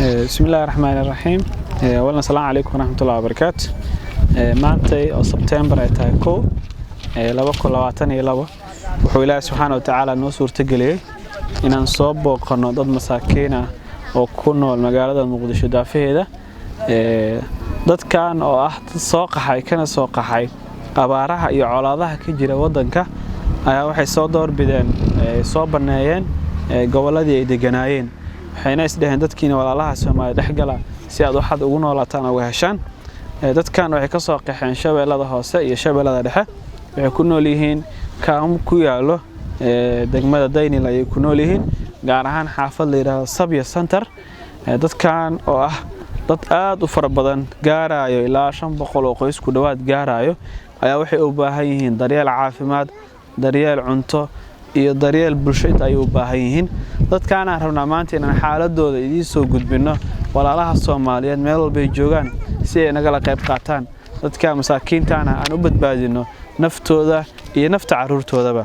بسم الله الرحمن الرحيم. أولا السلام عليكم ورحمة الله وبركاته. maantay oo September ay tahay 2022 wuxuu Ilaahay subhanahu wa ta'ala noo suurtageliyay inaan soo booqano dad masaakiin ah oo ku nool magaalada Muqdisho daafaheeda. Dadkan oo ah soo qaxay abaaraha iyo colaadaha ka jira wadanka ayaa waxay soo doorbideen soo baneeyeen goboladii ay deganaayeen. waxayna isdhaheen dadkiina walaalaha Soomaaliya dhaxgala si aad waxaad ugu noolaataan oo heshaan. dadkan waxay ka soo qaxeen shabeellada hoose iyo shabeellada dhexe. waxay ku nool yihiin kaam ku yaalo degmada Daynil ay ku nool yihiin gaar ahaan xaafad la yiraahdo Sabya Center. dadkan oo ah dad aad u fara badan gaarayo ilaa 500 oo qoys ku dhawaad gaarayo ayaa waxay u baahan yihiin daryeel caafimaad, daryeel cunto iyo daryeel bulshada ay u baahan yihiin. dadkaan aan rabnaa maanta inaan xaaladooda idin soo gudbino walaalaha Soomaaliyeed meel walba ay joogaan si ay naga qayb qaataan. dadka masaakiinta aan u badbaadino naftooda iyo nafta caruurtoodaba.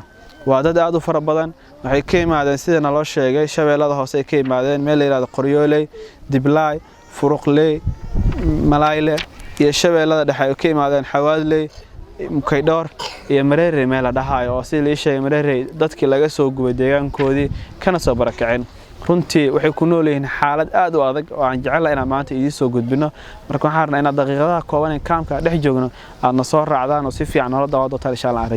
waa dad aad u fara badan waxay ka yimaadeen sida naloo sheegay shabeellada hoose ay ka yimaadeen meel la yiraahdo Qoryooley, Diblaay, Furuqley, Malayle iyo shabeellada dhexe ay ka yimaadeen Xawaadley, Mukaydor iyo Mareere meel la dhahayo oo si la sheegay Mareere dadkii laga soo gubay deegaankoodii kana soo barakaceen. runtii waxay ku nool yihiin xaalad aad u adag oo aan jecelahay inaan maanta idin soo gudbino. marka waxaan rabnaa inaad daqiiqadaha kooban ee kaamka dhex joogno aadna soo raacdaan oo si fiican nolol daawado taa insha Allah.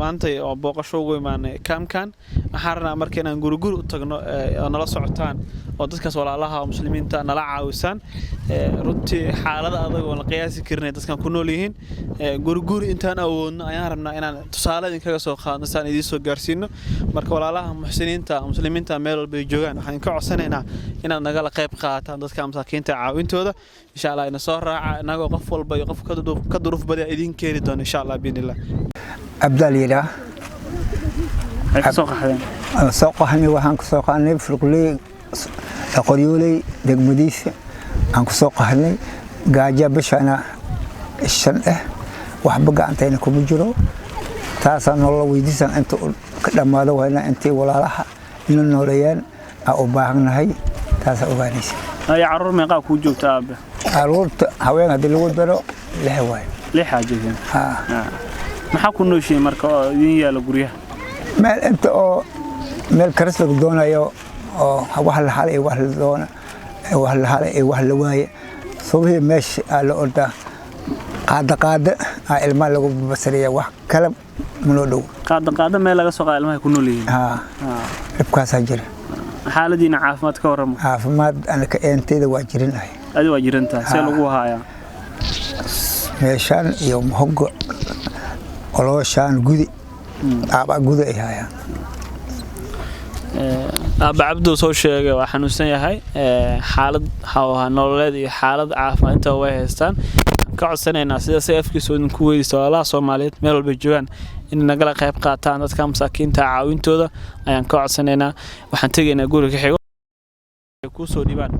maanta oo booqasho ugu imaanay kaamkan waxaan rabnaa markii inaan guri u tagno oo nala socotaan oo dadkaas walaalaha muslimiinta nala caawisaan. runtii xaalada adag oo la qiyaasi karnay dadkan ku nool yihiin. guri intaan awoodno ayaan rabnaa inaan tusaale idin kaga soo qaadno saan idin soo gaarsiino. marka walaalaha muslimiinta meel walba ay joogaan waxaan ka codsanaynaa inaad nagala qayb qaataan dadka masaakiinta caawintooda. insha Allah ina soo raaca inagoo qof walba iyo qof ka duruuf badan idin keeni doono insha Allah biidnillah. abdaliyada soo qaxnay waxaan ku soo qaadnay Furuqley, Qoryooley degmadiisa aan ku soo qaxnay gaaja bishana shan waxba gacantayna kuma jiro. taas aan nolol weydiisan inta ka dhamaado wayna intii walaalaha inuu nooleeyaan u baahanahay taas ogaanaysa. ay caruur meeqa ku joogta aabe? caruurta haween hadii lagu daro lix waay. lix ajeen. maxaa ku nooshay marka oo idin yaala guryaha? meel inta oo meel karas lagu doonayo oo wax la xalay wax la doona wax la xalay wax la waaye suubii meesh la orda qaada ilma lagu basariya wax kala mano dhow qaada meel laga soo qaado ilmaha ku nool yihiin. ibkaas jira. xaaladiina caafimaad ka warramo? caafimaad anaka eentayda waa jirinahay. adi waa jirantaa see lagu haayaa? meeshaan iyo hoggo olooshaan gudi aaba gudi ay hayaan. aaba Cabdu soo sheegay waa xanuunsan yahay. xaalad nololeed iyo xaalad caafimaad inta way haystaan. ka codsanaynaa sida afkiisu idinku weydiisto walaalaha Soomaaliyeed meel walba joogaan in nagala qayb qaataan dadka masaakiinta caawintooda ayaan ka codsanaynaa. waxaan tegaynaa guriga xigo ku soo dhibaan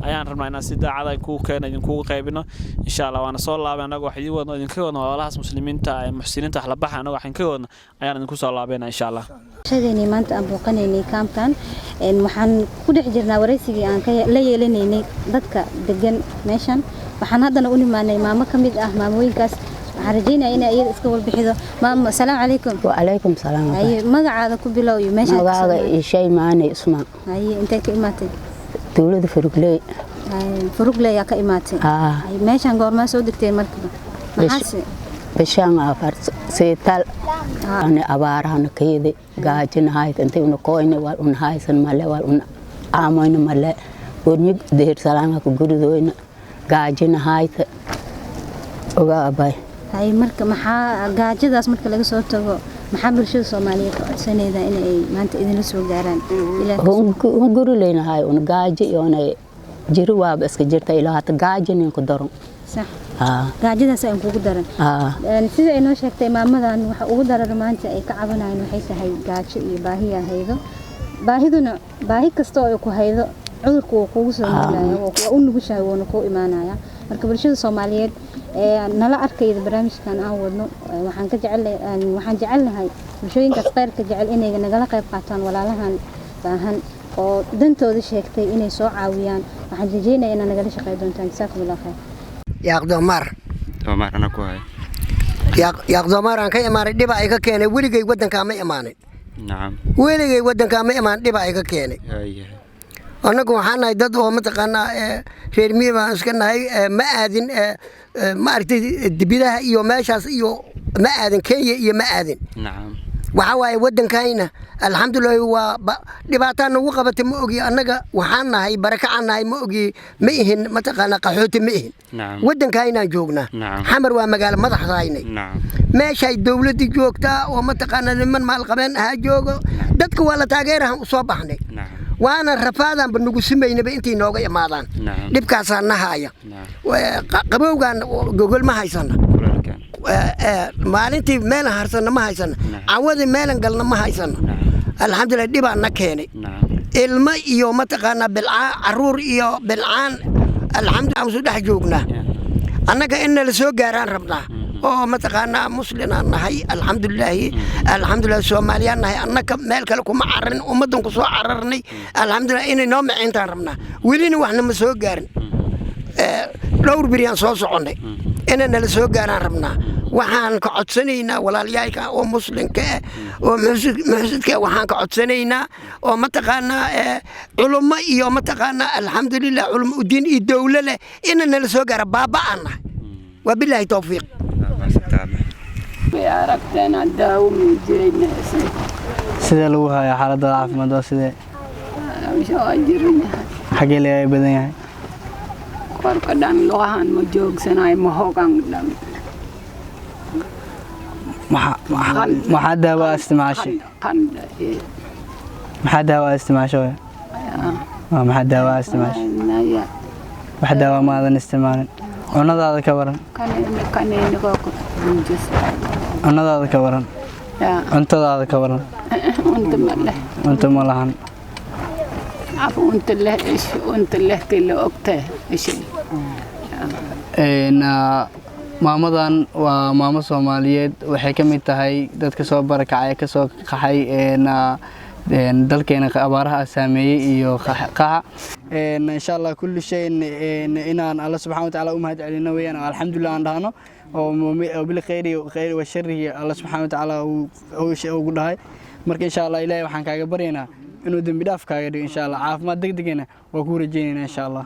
ayaan rabnaa inaan si daacad ah ku idinku qaybino insha Allah. waana soo laabay anagu wax idin wadno idinka wadno walaalaha muslimiinta ay muxsiniinta wax la baxay anagu waxaan ka wadno ayaan idinku soo laabayna insha Allah. shaqadeeni maanta aan booqanaynay kaamkan waxaan ku dhex jirnaa wareysigii aan la yeelanaynay dadka degan meeshan. waxaan haddana u nimaanay maamo kamid ah maamooyinkaas. waxaan rajaynayaa in ay iska walbixido. maamo assalaamu calaykum. wa calaykum salaam. magacaada ku bilow iyo meesha magacaaga Ishay Maane Usmaan. intee ka imaatay? dawladda Furuqley. Furuqley ka imaatay. meeshan goorma soo degtay markaba? maxaase bishaan afar seetal ana abaarahan keede gaajina hayt intee una kooyne wal una haysan male wal una aamoyna male warnig deer salaanga ku guridoyna gaajina hayt oga abay. marka maxaa gaajadaas marka laga soo tago maxaa bulshada Soomaaliyeed ka codsanayda in ay maanta idin soo gaaraan? guri leenahay una gaaji iyo una jiri waaba iska jirta ilaa hata gaajina ku daran. صح gaajadaas ay kugu daran sida ay noo sheegtay maamadan waxa ugu daran maanta ay ka cabanayaan waxay tahay gaajo iyo baahiya haydo. baahiduna baahi kasto ay ku haydo cudurku uu kugu soo noolaayo oo u nugushahay oo ku imaanaya. marka bulshada Soomaaliyeed nala arkayda barnaamijkan aan wadno waxaan jecelnahay bulshooyinka qeyrka jecel inay nagala qayb qaataan walaalahan baahan oo dantooda sheegtay inay soo caawiyaan waxaan rajeynayaa inaad nagala shaqeyn doontaan jazaakum allah khayr yaaq doomar ana ku hay yaaq doomar aan ka imaanay dhiba ay ka keenay weligay wadanka ma imaanin nacam weligay wadanka ma imaan dhiba ay ka keenay anagu waxaan nahay dad oo mataqaanaa reer miyi baan iska nahay ma aadin ma aragtay dibidaha iyo meeshaas iyo ma aadin Kenya iyo ma aadin nacam waxa waaye wadankayna alxamdulillah waa dhibaataan ugu qabatay ma ogi anaga waxaan nahay barakacaan nahay ma ogi ma ihin mataqaanaa qaxooti ma ihin wadankayna joognaa xamar waa magaalo madaxdaynay meeshay dawladdu joogtaa oo mataqaanaa niman maal qabeen aha joogo dadka waa la taageerahan u soo baxnay وانا رفاضا بنقسمين بنتي نوغا يمادان دبكاسا نهايا قبوغان جوجل ما هيسنا مالنتي ميل هرسنا ما هيسنا عوضي ميلن قلنا ما هيسنا الحمد لله دبا نكيني ilma iyo mataqaana bilcaan caruur iyo bilcaan alxamdulillah aan soo dhex joognaa annaga in la soo gaaraan rabnaa oo mataqaana muslimaan nahay alxamdulillah Soomaaliya nahay annaka meel kale kuma carin ummadan ku soo cararnay alxamdulillah inay noo macintaan rabnaa welina waxna ma soo gaarin dhowr biriyaan soo soconay inaan la soo gaaraan rabnaa waxaan ka codsanaynaa walaalyaayka oo muslimka oo muxsidka waxaan ka codsanaynaa oo mataqaana culummo iyo mataqaana alxamdulillah culummo diin iyo dawlad inaan la soo gaaro baaba'ana wabillahi tawfiiq aragteen daawo ma jirayna sidee lagu hayaa xaaladda caafimaad waa sidee xagee laga badan yahay korka dhan loohan ma joogsanaay ma hogan dhan maxaa daawo isticmaashay maxaa daawo isticmaashay maxaa daawo isticmaashay wax daawo ma aadan isticmaalin cunadaada ka waran cunadaada ka waran cuntadaada ka waran cunto ma lahan unta leh kila ogtay maamadan waa maamo Soomaaliyeed waxay ka mid tahay dadka soo barakacay ka soo qaxay dalkeena abaaraha saameeyay iyo qaxa insha Allah kulli shay inaan Allah subhanahu wa ta'ala u mahad celino weeyaan alxamdulillah aan dhahno oo bil khayr wa sharri Allah subhanahu wa ta'ala ugu dhahay marka insha Allah Ilaahay waxaan kaaga baryaynaa inuu dambi dhaaf kaaga dhigo insha Allah caafimaad degdegna waa ku rajaynaynaa insha Allah